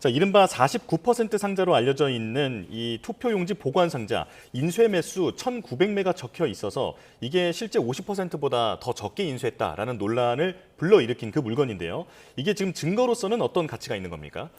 자, 이른바 49% 상자로 알려져 있는 이 투표용지 보관 상자 인쇄 매수 1,900매가 적혀 있어서 이게 실제 50%보다 더 적게 인쇄했다라는 논란을 불러일으킨 그 물건인데요. 이게 지금 증거로서는 어떤 가치가 있는 겁니까?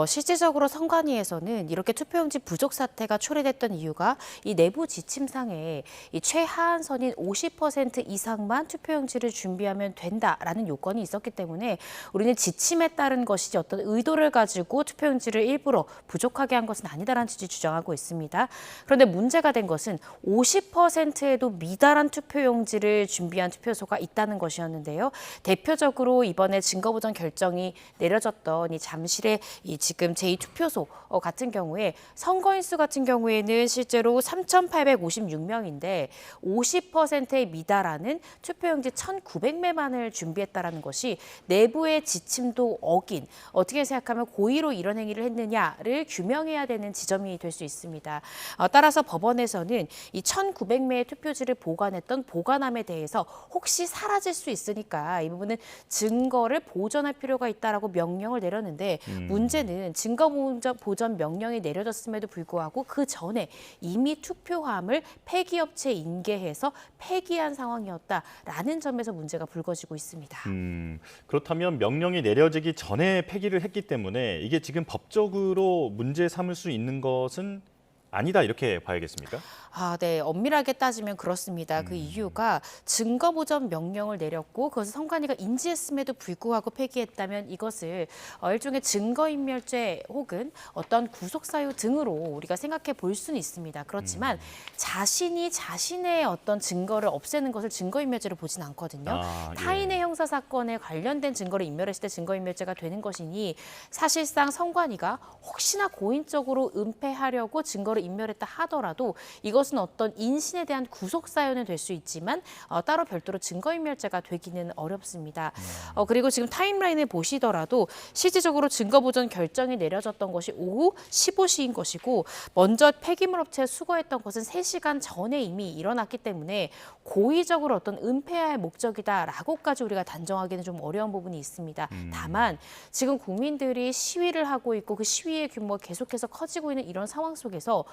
실질적으로 선관위에서는 이렇게 투표용지 부족 사태가 초래됐던 이유가 이 내부 지침상에 이 최하한선인 50% 이상만 투표용지를 준비하면 된다라는 요건이 있었기 때문에 우리는 지침에 따른 것이지 어떤 의도를 가지고 투표용지를 일부러 부족하게 한 것은 아니다라는 취지 주장하고 있습니다. 그런데 문제가 된 것은 50%에도 미달한 투표용지를 준비한 투표소가 있다는 것이었는데요. 대표적으로 이번에 증거보전 결정이 내려졌던 이 잠실의 이 지금 제2투표소 같은 경우에 선거인수 같은 경우에는 실제로 3,856명인데 50%에 미달하는 투표용지 1,900매만을 준비했다라는 것이 내부의 지침도 어긴 어떻게 생각하면 고의로 이런 행위를 했느냐를 규명해야 되는 지점이 될 수 있습니다. 따라서 법원에서는 이 1,900매의 투표지를 보관했던 보관함에 대해서 혹시 사라질 수 있으니까 이 부분은 증거를 보존할 필요가 있다라고 명령을 내렸는데 문제는 증거 보전 명령이 내려졌음에도 불구하고 그 전에 이미 투표함을 폐기업체에 인계해서 폐기한 상황이었다라는 점에서 문제가 불거지고 있습니다. 그렇다면 명령이 내려지기 전에 폐기를 했기 때문에 이게 지금 법적으로 문제 삼을 수 있는 것은 아니다 이렇게 봐야겠습니까? 네. 엄밀하게 따지면 그렇습니다. 그 이유가 증거 보전 명령을 내렸고 그것을 선관위가 인지했음에도 불구하고 폐기했다면 이것을 일종의 증거인멸죄 혹은 어떤 구속사유 등으로 우리가 생각해 볼 수는 있습니다. 그렇지만 자신이 자신의 어떤 증거를 없애는 것을 증거인멸죄로 보진 않거든요. 타인의 형사사건에 관련된 증거를 인멸했을 때 증거인멸죄가 되는 것이니 사실상 선관위가 혹시나 고의적으로 은폐하려고 증거를 인멸했다 하더라도 이것은 어떤 인신에 대한 구속 사유는 될 수 있지만 따로 별도로 증거인멸죄가 되기는 어렵습니다. 그리고 지금 타임라인을 보시더라도 실질적으로 증거보전 결정이 내려졌던 것이 오후 15시인 것이고 먼저 폐기물 업체에 수거했던 것은 3시간 전에 이미 일어났기 때문에 고의적으로 어떤 은폐할 목적이다라고까지 우리가 단정하기는 좀 어려운 부분이 있습니다. 다만 지금 국민들이 시위를 하고 있고 그 시위의 규모가 계속해서 커지고 있는 이런 상황 속에서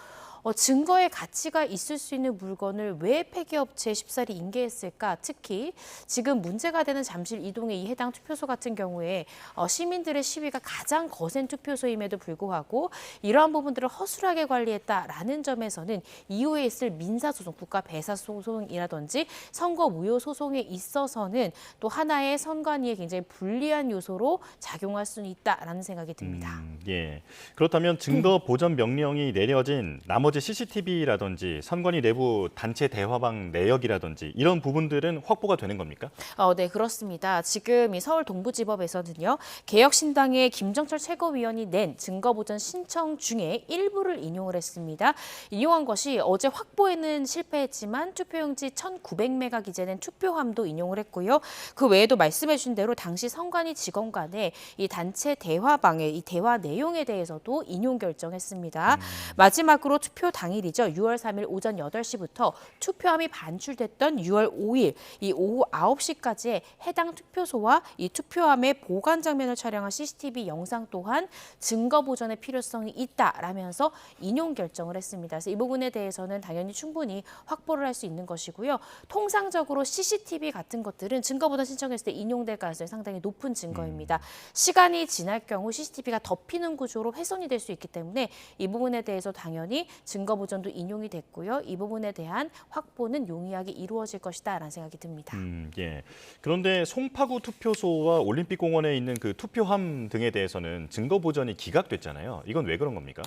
증거의 가치가 있을 수 있는 물건을 왜 폐기업체에 쉽사리 인계했을까? 특히 지금 문제가 되는 잠실 이동의 이 해당 투표소 같은 경우에 시민들의 시위가 가장 거센 투표소임에도 불구하고 이러한 부분들을 허술하게 관리했다라는 점에서는 이후에 있을 민사소송, 국가배사소송이라든지 선거 무효 소송에 있어서는 또 하나의 선관위에 굉장히 불리한 요소로 작용할 수는 있다라는 생각이 듭니다. 예. 그렇다면 증거 보전 명령이 내려진 나머지 CCTV라든지 선관위 내부 단체 대화방 내역이라든지 이런 부분들은 확보가 되는 겁니까? 네, 그렇습니다. 지금 이 서울 동부지법에서는요, 개혁신당의 김정철 최고위원이 낸 증거보전 신청 중에 일부를 인용을 했습니다. 인용한 것이 어제 확보에는 실패했지만 투표용지 1,900매가 기재된 투표함도 인용을 했고요. 그 외에도 말씀해 주신 대로 당시 선관위 직원 간의 이 단체 대화방의 이 대화 내용에 대해서도 인용 결정했습니다. 마지막으로 투표 당일이죠. 6월 3일 오전 8시부터 투표함이 반출됐던 6월 5일 이 오후 9시까지의 해당 투표소와 이 투표함의 보관 장면을 촬영한 CCTV 영상 또한 증거 보전의 필요성이 있다라면서 인용 결정을 했습니다. 그래서 이 부분에 대해서는 당연히 충분히 확보를 할 수 있는 것이고요. 통상적으로 CCTV 같은 것들은 증거 보전 신청했을 때 인용될 가능성이 상당히 높은 증거입니다. 시간이 지날 경우 CCTV가 덮이는 구조로 훼손이 될 수 있기 때문에 이 부분에 대해서 당연히 증거 보전도 인용이 됐고요. 이 부분에 대한 확보는 용이하게 이루어질 것이다라는 생각이 듭니다. 예. 그런데 송파구 투표소와 올림픽공원에 있는 그 투표함 등에 대해서는 증거 보전이 기각됐잖아요. 이건 왜 그런 겁니까?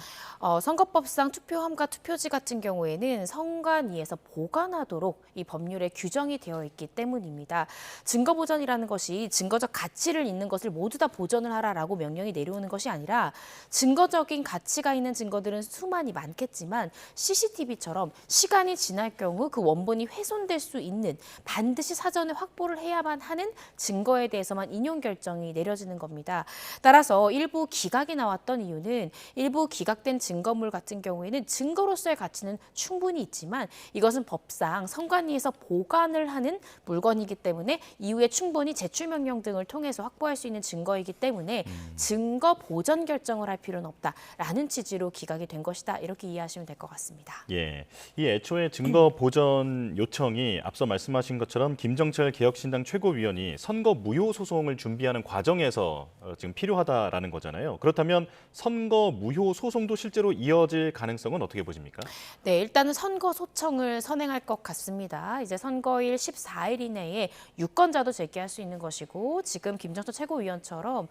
선거법상 투표함과 투표지 같은 경우에는 선관위에서 보관하도록 이 법률에 규정이 되어 있기 때문입니다. 증거 보전이라는 것이 증거적 가치를 있는 것을 모두 다 보전을 하라라고 명령이 내려오는 것이 아니라 증거적인 가치가 있는 증거들은 수만이 않겠지만 CCTV처럼 시간이 지날 경우 그 원본이 훼손될 수 있는 반드시 사전에 확보를 해야만 하는 증거에 대해서만 인용 결정이 내려지는 겁니다. 따라서 일부 기각이 나왔던 이유는 일부 기각된 증거물 같은 경우에는 증거로서의 가치는 충분히 있지만 이것은 법상 선관위에서 보관을 하는 물건이기 때문에 이후에 충분히 제출 명령 등을 통해서 확보할 수 있는 증거이기 때문에 증거 보전 결정을 할 필요는 없다라는 취지로 기각이 된 것이다. 이렇게 이해하시면 될 것 같습니다. 예, 이 애초에 증거 보전 요청이 앞서 말씀하신 것처럼 김정철 개혁신당 최고위원이 선거 무효 소송을 준비하는 과정에서 지금 필요하다라는 거잖아요. 그렇다면 선거 무효 소송도 실제로 이어질 가능성은 어떻게 보십니까? 네, 일단은 선거 소청을 선행할 것 같습니다. 이제 선거일 14일 이내에 유권자도 제기할 수 있는 것이고 지금 김정철 최고위원처럼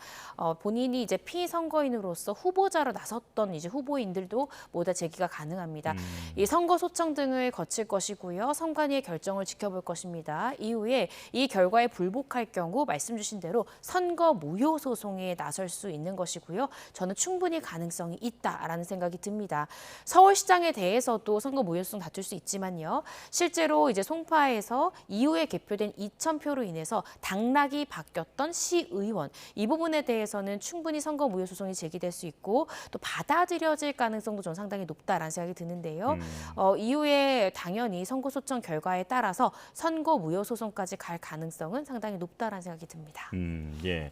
본인이 이제 피선거인으로서 후보자로 나섰던 이제 후보인들도 모두 제기가 가능합니다. 이 선거 소청 등을 거칠 것이고요. 선관위의 결정을 지켜볼 것입니다. 이후에 이 결과에 불복할 경우 말씀 주신 대로 선거 무효 소송에 나설 수 있는 것이고요. 저는 충분히 가능성이 있다라는 생각이 듭니다. 서울시장에 대해서도 선거 무효 소송 다툴 수 있지만요. 실제로 이제 송파에서 이후에 개표된 2,000표로 인해서 당락이 바뀌었던 시의원 이 부분에 대해서는 충분히 선거 무효 소송이 제기될 수 있고 또 받아들여질 가능성도 저는 상당히 높다라는 생각이 드는데요. 이후에 당연히 선거 소청 결과에 따라서 선거 무효 소송까지 갈 가능성은 상당히 높다라는 생각이 듭니다. 예.